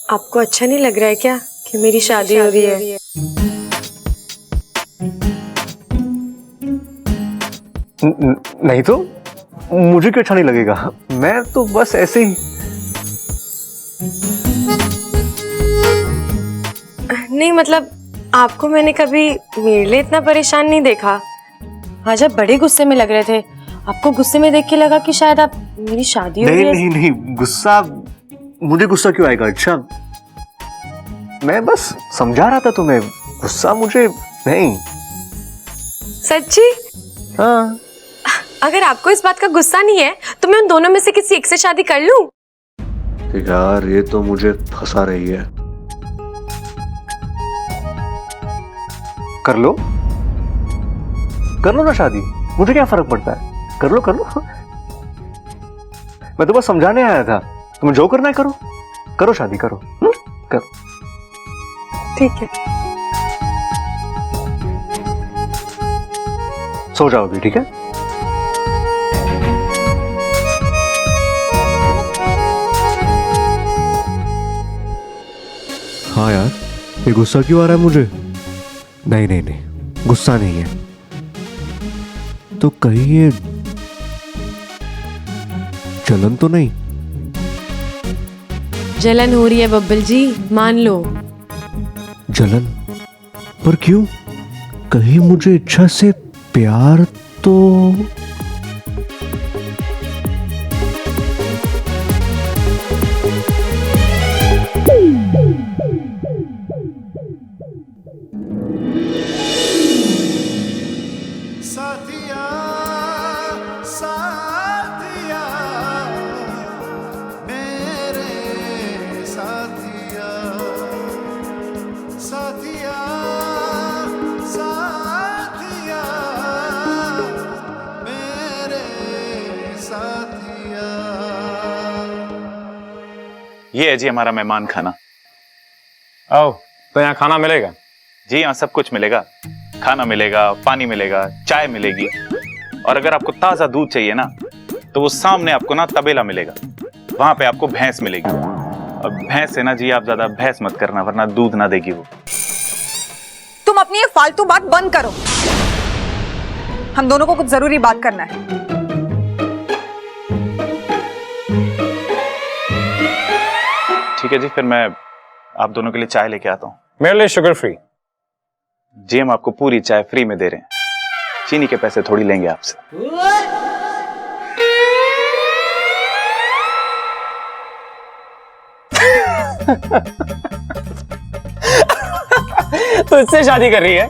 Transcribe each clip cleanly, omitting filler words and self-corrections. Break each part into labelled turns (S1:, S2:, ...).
S1: आपको अच्छा नहीं लग रहा है क्या कि मेरी शादी हो रही है?
S2: नहीं तो मुझे क्यों अच्छा नहीं लगेगा? मैं तो बस ऐसे ही।
S1: नहीं मतलब आपको मैंने कभी मेरे लिए इतना परेशान नहीं देखा। आज आप बड़े गुस्से में लग रहे थे। आपको गुस्से में देख के लगा कि शायद आप मेरी शादी हो रही है।
S2: नहीं नहीं नहीं, गुस्सा मुझे गुस्सा क्यों आएगा? अच्छा मैं बस समझा रहा था तुम्हें, गुस्सा मुझे नहीं।
S1: सच्ची?
S2: हाँ।
S1: अगर आपको इस बात का गुस्सा नहीं है तो मैं उन दोनों में से किसी एक से शादी कर लूं?
S2: यार ये तो मुझे फंसा रही है। कर लो ना शादी, मुझे क्या फर्क पड़ता है? कर लो मैं तो बस समझाने आया था। तुम्हें जो करना है करो, करो शादी करो। करो।
S1: ठीक है।
S2: सो जाओ अभी, ठीक है? हाँ यार, ये गुस्सा क्यों आ रहा है मुझे? नहीं, गुस्सा नहीं है तो कहीं ये जलन तो नहीं?
S1: जलन हो रही है बब्बल जी, मान लो।
S2: जलन? पर क्यों? कहीं मुझे इच्छा से प्यार तो?
S3: साथिया साथिया मेरे साथिया साथिया साथिया मेरे साथिया।
S4: ये है जी हमारा मेहमान खाना।
S5: आओ, तो यहाँ खाना मिलेगा?
S4: जी यहाँ सब कुछ मिलेगा, खाना मिलेगा, पानी मिलेगा, चाय मिलेगी, और अगर आपको ताजा दूध चाहिए ना तो वो सामने आपको ना तबेला मिलेगा, वहां पे आपको भैंस मिलेगी। और भैंस है ना जी, आप ज्यादा भैंस मत करना वरना दूध ना देगी वो।
S6: तुम अपनी ये फालतू बात बंद करो, हम दोनों को कुछ जरूरी बात करना है।
S4: ठीक है जी, फिर मैं आप दोनों के लिए चाय लेके आता हूँ।
S5: मेरे लिए शुगर फ्री।
S4: जी हम आपको पूरी चाय फ्री में दे रहे हैं, चीनी के पैसे थोड़ी लेंगे आपसे।
S5: तो इससे शादी कर रही है?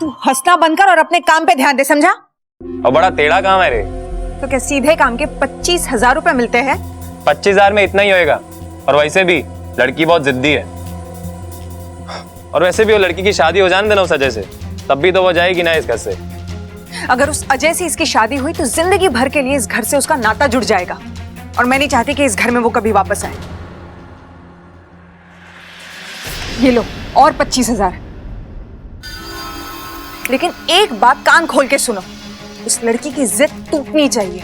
S6: तू हंसना बंद कर और अपने काम पे ध्यान दे, समझा?
S5: और बड़ा टेढ़ा काम है रे।
S6: तो क्या सीधे काम के 25,000 रुपए मिलते हैं?
S5: 25,000 में इतना ही होएगा, और वैसे भी लड़की बहुत जिद्दी है। और वैसे भी वो लड़की की शादी हो जाने देना उस अजय से, तब भी तो वो जाएगी ना इस घर से।
S6: अगर उस अजय से इसकी शादी हुई तो जिंदगी भर के लिए इस घर से उसका नाता जुड़ जाएगा, और मैं नहीं चाहती कि इस घर में वो कभी वापस आए। ये लो और 25,000। लेकिन एक बात कान खोल के सुनो, उस लड़की की जिद टूटनी चाहिए।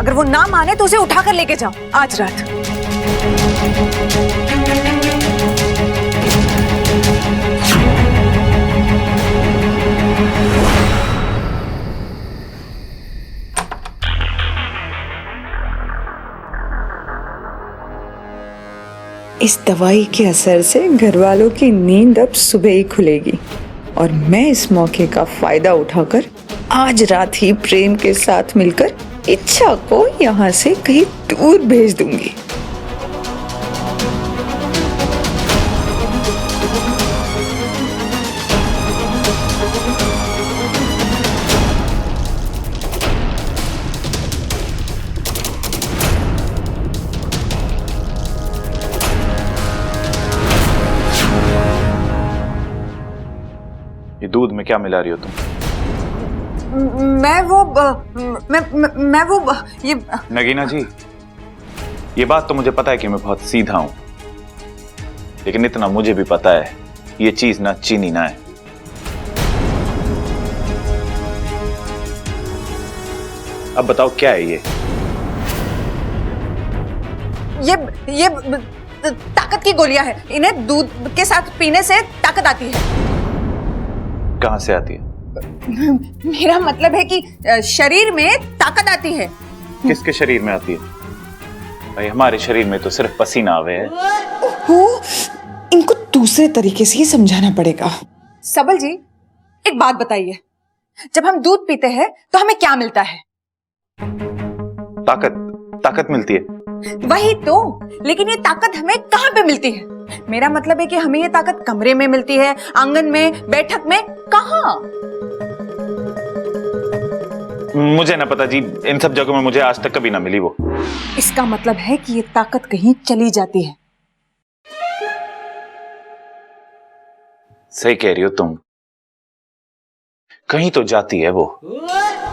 S6: अगर वो ना माने तो उसे उठाकर लेके जाओ आज रात।
S7: इस दवाई के असर से घर वालों की नींद अब सुबह ही खुलेगी, और मैं इस मौके का फायदा उठाकर आज रात ही प्रेम के साथ मिलकर इच्छा को यहाँ से कहीं दूर भेज दूंगी।
S4: ये दूध में क्या मिला रही हो तुम?
S6: मैं वो ये
S4: नगीना जी, ये बात तो मुझे पता है कि मैं बहुत सीधा हूं, लेकिन इतना मुझे भी पता है ये चीज ना चीनी ना है। अब बताओ क्या है ये?
S6: ये ताकत की गोलियां हैं। इन्हें दूध के साथ पीने से ताकत आती है।
S4: कहाँ से आती है?
S6: मेरा मतलब है कि शरीर में ताकत आती है।
S4: किसके शरीर में आती है? भाई हमारे शरीर में तो सिर्फ पसीना आवे है।
S7: इनको दूसरे तरीके से ही समझाना पड़ेगा।
S6: सबल जी, एक बात बताइए, जब हम दूध पीते हैं तो हमें क्या मिलता है?
S4: ताकत मिलती है।
S6: वही तो, लेकिन ये ताकत हमें कहाँ पे मिलती है? मेरा मतलब है कि हमें ये ताकत कमरे में मिलती है, आंगन में, बैठक में, कहाँ?
S4: मुझे ना पता जी, इन सब जगहों में मुझे आज तक कभी ना मिली वो।
S6: इसका मतलब है कि ये ताकत कहीं चली जाती है।
S4: सही कह रही हो तुम, कहीं तो जाती है वो।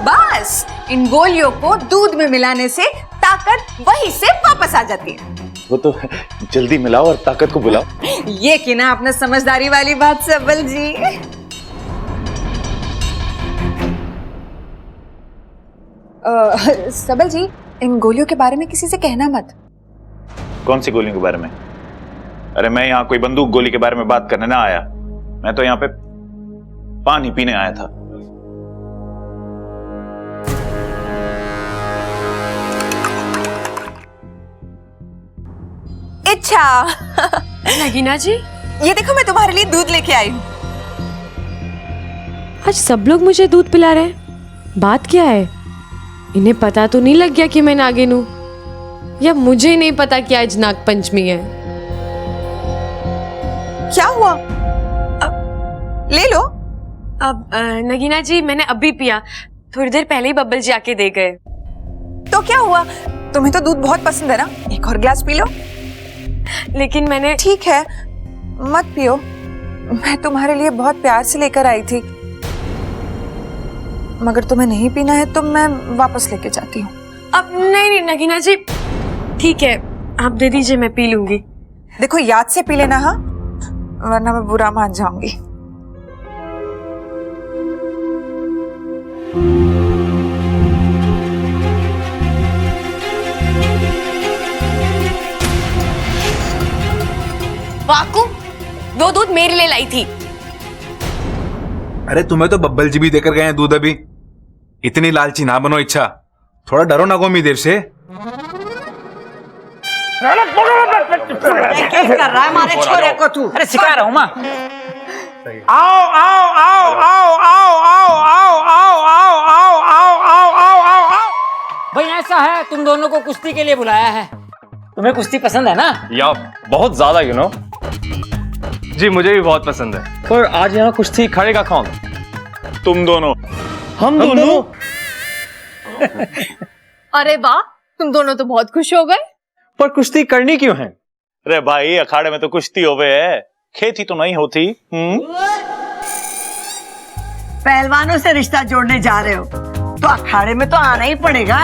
S6: बस इन गोलियों को दूध में मिलाने से ताकत वहीं से वापस आ जाती है।
S4: वो तो जल्दी मिलाओ और ताकत को बुलाओ।
S6: ये कि ना अपना समझदारी वाली बात सबल जी। सबल जी, इन गोलियों के बारे में किसी से कहना मत।
S4: कौन सी गोलियों के बारे में? अरे मैं यहाँ कोई बंदूक गोली के बारे में बात करने ना आया, मैं तो यहाँ पे पानी पीने आया था।
S6: अच्छा
S1: नगीना जी,
S6: ये देखो, मैं तुम्हारे लिए दूध लेके आई हूँ।
S1: आज सब लोग मुझे दूध पिला रहे हैं। बात क्या है? इन्हें पता तो नहीं लग गया कि मैं नागिन हूं? या मुझे नहीं पता कि आज नाग पंचमी है?
S6: क्या हुआ? ले लो।
S1: अब नगीना जी, मैंने अभी पिया, थोड़ी देर पहले ही बब्बल जी आके दे गए।
S6: तो क्या हुआ? तुम्हें तो दूध बहुत पसंद है ना, एक और गिलास पी लो।
S1: लेकिन मैंने...
S6: ठीक है, मत पियो, मैं तुम्हारे लिए बहुत प्यार से लेकर आई थी। मगर तुम्हें नहीं पीना है तो मैं वापस लेके जाती हूँ।
S1: अब नहीं नगीना जी, ठीक है, आप दे दीजिए, मैं पी लूंगी।
S6: देखो, याद से पी लेना, हाँ, वरना मैं बुरा मान जाऊंगी।
S1: वाकू, वो दूध मेरे लिए लाई थी।
S8: अरे तुम्हें तो बब्बल जी भी देकर गए हैं दूध अभी। इतनी लालची ना बनो, इच्छा थोड़ा डरो ना गोमी देव से।
S9: कर रहा है हमारे छोरे को तू? अरे सिखा रहा हूँ माँ।
S8: आओ आओ आओ आओ आओ आओ आओ आओ आओ आओ आओ आओ आओ आओ आओ।
S9: भाई ऐसा है, तुम दोनों को कुश्ती के लिए बुलाया है। तुम्हें कुश्ती पसंद है ना?
S5: या बहुत ज्यादा, यू नो। जी मुझे भी बहुत पसंद है, पर आज यहाँ कुश्ती खड़ेगा कौन?
S4: तुम दोनों।
S5: हम दोनों?
S1: अरे वाह, तुम दोनों तो बहुत खुश हो गए।
S5: पर कुश्ती करनी क्यों है?
S4: अरे भाई, अखाड़े में तो कुश्ती होवे है, खेती तो नहीं होती।
S9: पहलवानों से रिश्ता जोड़ने जा रहे हो तो अखाड़े में तो आना ही पड़ेगा।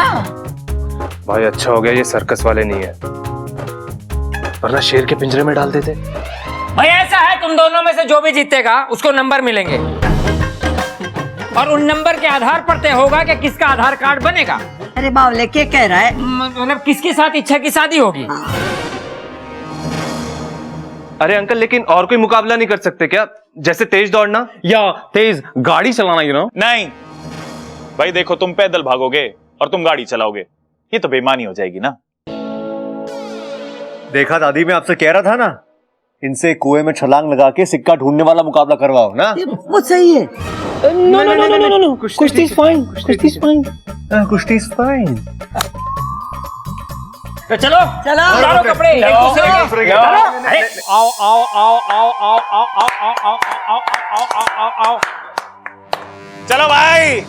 S5: भाई अच्छा हो गया ये सर्कस वाले नहीं है, वरना शेर के पिंजरे में डाल देते।
S9: भाई ऐसा है, तुम दोनों में से जो भी जीतेगा उसको नंबर मिलेंगे, और उन नंबर के आधार पर तय होगा कि किसका आधार कार्ड बनेगा।
S10: अरे बावले क्या कह रहा है?
S9: मतलब किसके साथ इच्छा की शादी होगी।
S5: अरे अंकल, लेकिन और कोई मुकाबला नहीं कर सकते क्या? जैसे तेज दौड़ना या तेज गाड़ी चलाना, यू नो?
S4: नहीं भाई, देखो, तुम पैदल भागोगे और तुम गाड़ी चलाओगे, ये तो बेईमानी हो जाएगी ना।
S2: देखा दादी, मैं आपसे कह रहा था ना, इनसे कुएं में छलांग लगा के सिक्का ढूंढने वाला मुकाबला करवाओ ना।
S10: वो सही है।
S5: No no no no no no, kushti is fine, kushti is fine,
S2: kushti is fine.
S9: तो चलो चलो, उतारो कपड़े एक दूसरे के। अरे आओ आओ आओ आओ आओ आओ आओ आओ आओ आओ आओ आओ आओ।
S4: चलो भाई।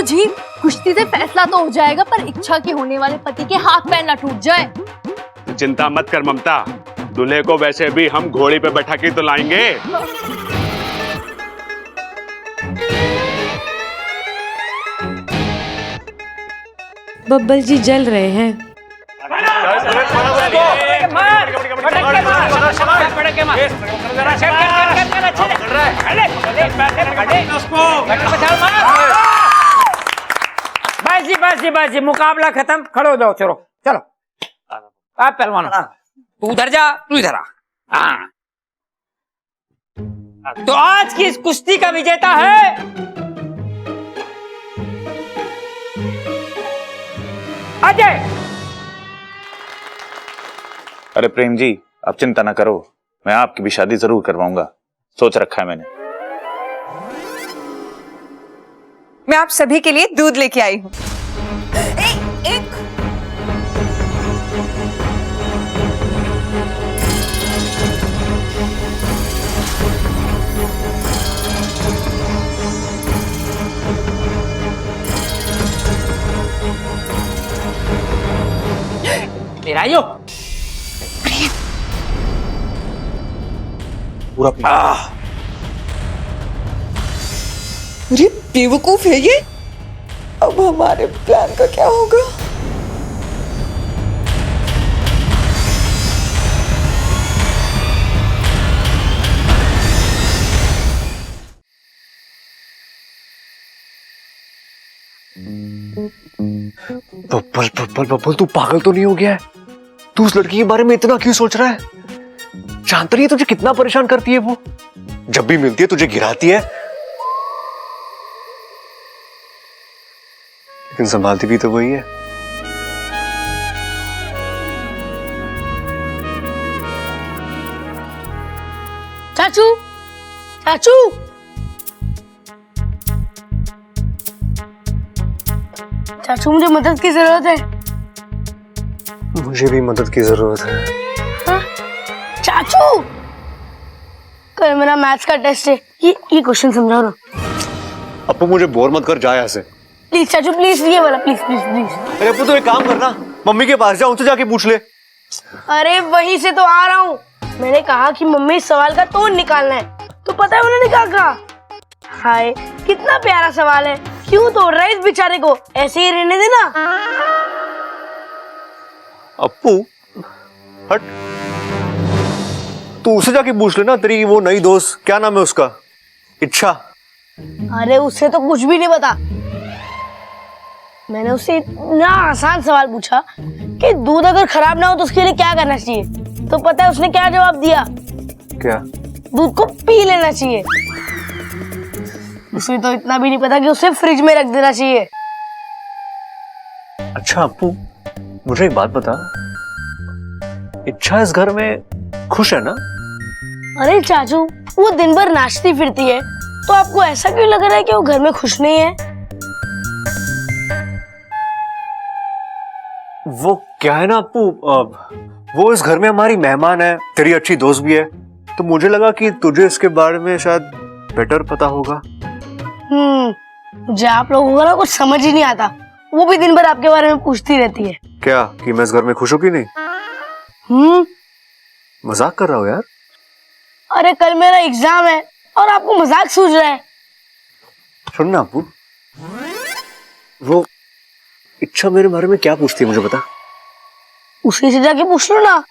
S11: जी, कुश्ती से फैसला तो हो जाएगा, पर इच्छा के होने वाले पति के हाथ पैर ना टूट जाए।
S12: तो चिंता मत कर ममता, दूल्हे को वैसे भी हम घोड़ी पे बैठा के तो लाएंगे।
S1: बब्बल जी जल रहे हैं।
S9: बस जी मुकाबला खत्म। खड़े हो जाओ, चलो चलो। आप पहलवान तू उधर जा, तू इधर आ। हाँ। तो आज की इस कुश्ती का विजेता है अजय।
S4: अरे प्रेम जी, आप चिंता ना करो, मैं आपकी भी शादी जरूर करवाऊंगा, सोच रखा है मैंने।
S6: मैं आप सभी के लिए दूध लेके आई हूँ। एक
S9: मेरा यो
S2: पूरा
S7: अरे बेवकूफ है ये। अब हमारे प्लान का क्या होगा?
S2: बब्बल बब्बल बब्बल, तू पागल तो नहीं हो गया है? तू उस लड़की के बारे में इतना क्यों सोच रहा है? जानता नहीं है तुझे कितना परेशान करती है वो? जब भी मिलती है तुझे गिराती है, लेकिन संभालती भी तो वही है।
S11: चाचू चाचू चाचू, मुझे मदद की जरूरत है।
S2: मुझे भी मदद की जरूरत है।
S11: हाँ? चाचू, कल मेरा मैथ्स का टेस्ट है, ये क्वेश्चन समझाओ ना।
S2: अपू मुझे बोर मत कर, जा यहाँ से।
S11: प्लीज चाचू, प्लीज, ये वाला प्लीज प्लीज प्लीज।
S2: अरे अपू तो एक काम करना, मम्मी के पास जा, उनसे जाके पूछ ले।
S11: अरे वहीं से तो आ रहा हूँ। मैंने कहा कि मम्मी इस सवाल का तोड़ निकालना है, तो पता है उन्होंने क्या कहा? हाय, कितना प्यारा सवाल है, क्यों तोड़ रहा है इस बेचारे को, ऐसे ही रहने देना।
S2: अपू हट, तू उसे जाके पूछ लेना, तेरी वो नई दोस्त, क्या नाम है उसका? इच्छा।
S11: अरे उससे तो कुछ भी नहीं पता। मैंने उससे इतना आसान सवाल पूछा कि दूध अगर खराब ना हो तो उसके लिए क्या करना चाहिए, तो पता है उसने क्या जवाब दिया?
S2: क्या?
S11: दूध को पी लेना चाहिए। उसे तो इतना भी नहीं पता कि उसे फ्रिज में रख देना चाहिए।
S2: अच्छा अपू, मुझे एक बात बता, इच्छा इस घर में खुश है ना?
S11: अरे चाचू, वो दिन भर नाचती फिरती है, तो आपको ऐसा क्यों लग रहा है कि वो घर में खुश नहीं है?
S2: वो क्या है ना अपू, वो इस घर में हमारी मेहमान है, तेरी अच्छी दोस्त भी है, तो मुझे लगा कि तुझे इसके बारे में शायद बेटर पता होगा।
S11: मुझे आप लोगों का ना कुछ समझ ही नहीं आता। वो भी दिन भर आपके बारे में पूछती रहती है।
S2: क्या कि मैं इस घर में खुश हूं कि नहीं? मजाक कर रहा हूँ यार।
S11: अरे कल मेरा एग्जाम है और आपको मजाक सूझ रहा है।
S2: सुन ना अपू, वो इच्छा मेरे बारे में क्या पूछती है मुझे बता।
S11: उसी से जाके पूछ लो ना।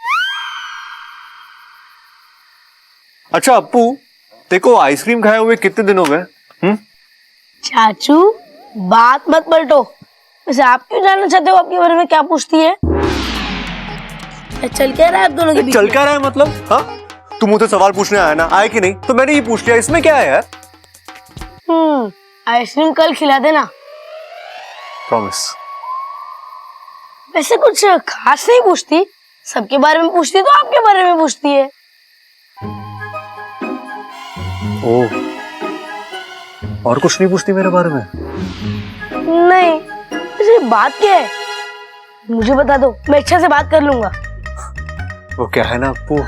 S2: अच्छा अपू, देखो आइसक्रीम खाए हुए कितने दिन हो गए?
S11: चाचू, बात मत पलटो। वैसे आप क्यों जानना चाहते हो आपके बारे में क्या पूछती है? चल क्या रहा है आप दोनों के बीच?
S2: चल क्या रहा है मतलब? हाँ, तुम मुझे सवाल पूछने आया ना, आए कि नहीं? तो मैंने ये पूछ लिया, इसमें क्या है यार?
S11: आइसक्रीम कल खिला देना।
S2: प्रॉमिस।
S11: वैसे कुछ खास नहीं पूछती, सबके बारे में पूछती तो आपके बारे में पूछती है।
S2: ओह, और कुछ नहीं पूछती मेरे बारे में?
S11: नहीं, वैसे बात क्या है मुझे बता दो, मैं इच्छा से बात कर लूंगा।
S2: वो क्या है ना अपू,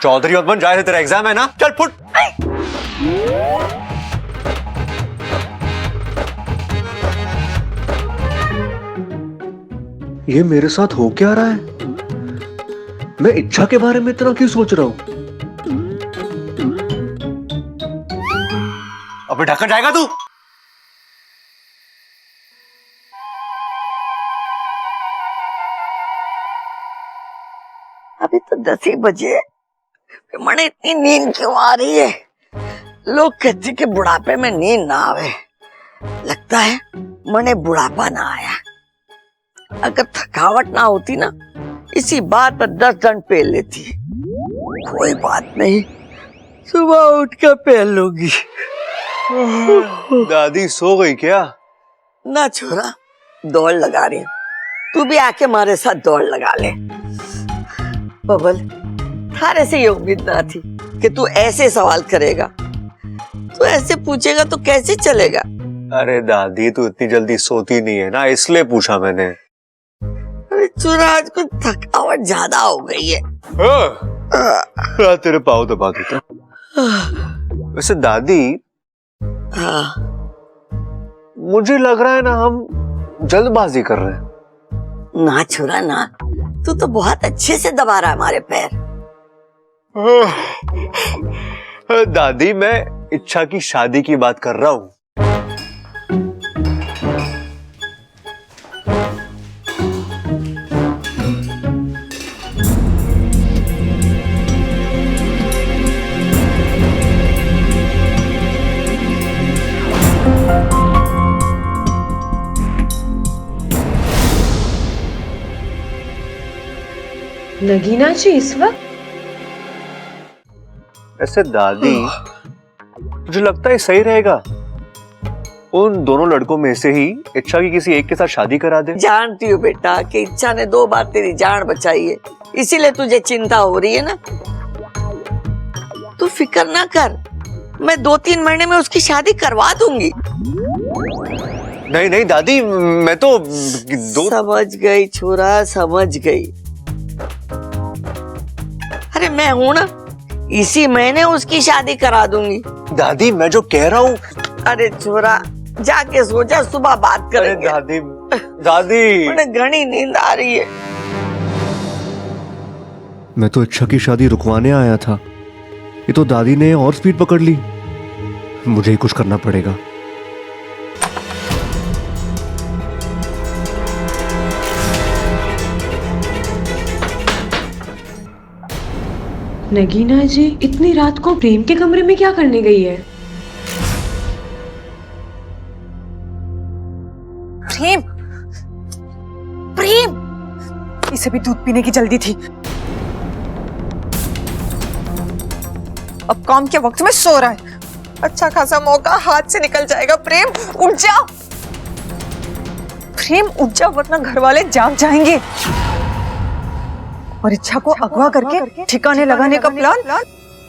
S2: चौधरी मत बन, जाए तेरा एग्जाम है ना, चल फुट। ये मेरे साथ हो क्या रहा है? मैं इच्छा के बारे में इतना क्यों सोच रहा हूं? अबे ढक्कन जाएगा तू?
S10: अभी तो 10 ही बजे, मने इतनी नींद क्यों आ रही है? लोग कहते कि बुढ़ापे में नींद ना आवे, लगता है मने बुढ़ापा ना आया। अगर थकावट ना होती ना, इसी बात पर 10 दंड पेल लेती। कोई बात नहीं, सुबह उठ कर पेल लूंगी।
S2: दादी सो गई क्या?
S10: ना छोरा, दौड़ लगा रही हूँ, तू भी आके हमारे साथ दौड़ लगा ले। बबल, थारे से ये उम्मीद ना थी कि तू ऐसे सवाल करेगा। तू ऐसे पूछेगा तो कैसे चलेगा?
S2: अरे दादी, तू इतनी जल्दी सोती नहीं है ना, इसलिए पूछा मैंने।
S10: अरे छोरा, आज कुछ थकावट ज्यादा हो गई है।
S2: तेरे पाँव दबा देता। वैसे दादी,
S10: हाँ,
S2: मुझे लग रहा है ना हम जल्दबाजी कर रहे हैं।
S10: ना छोरा ना, तू तो बहुत अच्छे से दबा रहा है हमारे पैर।
S2: दादी, मैं इच्छा की शादी की बात कर रहा हूँ।
S1: नगीना जी इस वक्त?
S2: ऐसे दादी, मुझे लगता है सही रहेगा उन दोनों लड़कों में से ही इच्छा की किसी एक के साथ शादी करा दे।
S10: जानती हूँ बेटा कि इच्छा ने 2 बार तेरी जान बचाई है, इसीलिए तुझे चिंता हो रही है ना। तू फिक्र ना कर, मैं 2-3 महीने में उसकी शादी करवा दूंगी।
S2: नहीं नहीं दादी, मैं तो
S10: समझ गई छोरा, समझ गई। अरे मैं हूं ना, इसी महीने उसकी शादी करा दूंगी।
S2: दादी, मैं जो कह रहा हूँ।
S10: अरे छोरा, जाके सो जा, सुबह बात करेंगे।
S2: दादी, दादी,
S10: मुझे घनी नींद आ रही है।
S2: मैं तो इच्छा की शादी रुकवाने आया था, ये तो दादी ने और स्पीड पकड़ ली। मुझे ही कुछ करना पड़ेगा।
S1: नगीना जी इतनी रात को प्रेम के कमरे में क्या करने गई है?
S6: प्रेम, प्रेम, इसे भी दूध पीने की जल्दी थी। अब काम के वक्त में सो रहा है, अच्छा खासा मौका हाथ से निकल जाएगा। प्रेम उठ जा, प्रेम उठ जा, वरना घर वाले जाग जाएंगे और इच्छा को अगवा करके ठिकाने लगाने का प्लान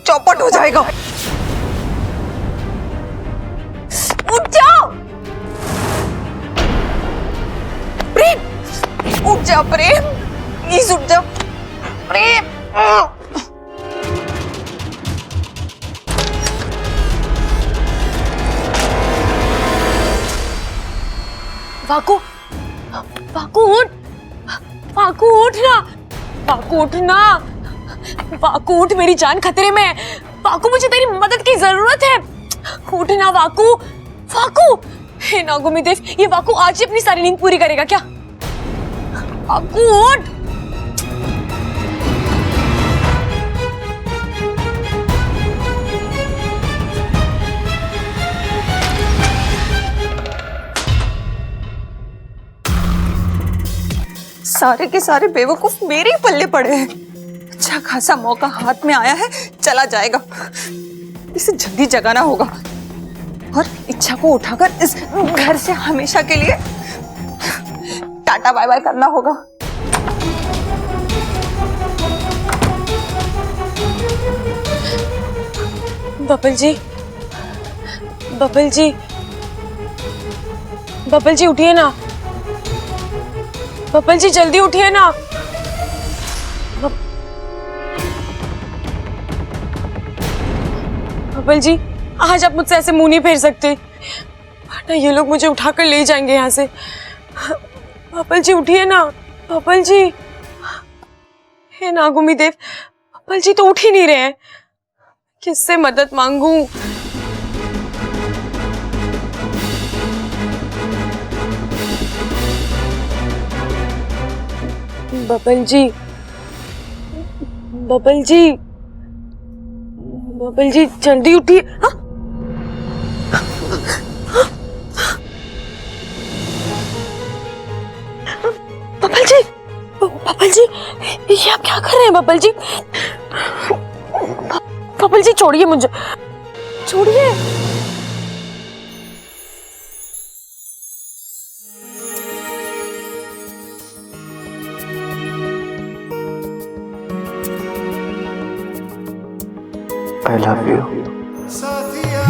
S6: चौपट हो जाएगा। उठ जाओ प्रेम, उठ जा प्रेम, प्लीज उठ जा प्रेम।
S1: वाकू, वाकू उठ, वाकू उठ ना, वाकू उठ ना, वाकू उठ, मेरी जान खतरे में है। वाकू, मुझे तेरी मदद की जरूरत है, उठ ना वाकू। वाकू, हे नागुमी देव, ये वाकू आज ही अपनी सारी नींद पूरी करेगा क्या? वाकू उठ।
S6: सारे के सारे बेवकूफ मेरे ही पल्ले पड़े हैं। अच्छा खासा मौका हाथ में आया है, चला जाएगा। इसे जल्दी जगाना होगा और इच्छा को उठाकर इस घर से हमेशा के लिए टाटा बाय बाय करना होगा।
S1: बबल जी, बबल जी, बबल जी उठिए ना, बबल जी जल्दी उठिए ना। बबल जी, आज आप मुझसे ऐसे मुंह नहीं फेर सकते, वरना ये लोग मुझे उठाकर ले जाएंगे यहाँ से। बबल जी उठिए ना, बबल जी। हे नागुमी देव, बबल जी तो उठ ही नहीं रहे हैं, किससे मदद मांगूं? बबल जी, बबल जी जल्दी उठिए। हाँ? बबल जी ये आप क्या कर रहे हैं बबल जी? बबल जी छोड़िए मुझे, छोड़िए।
S2: I love you.
S3: साथिया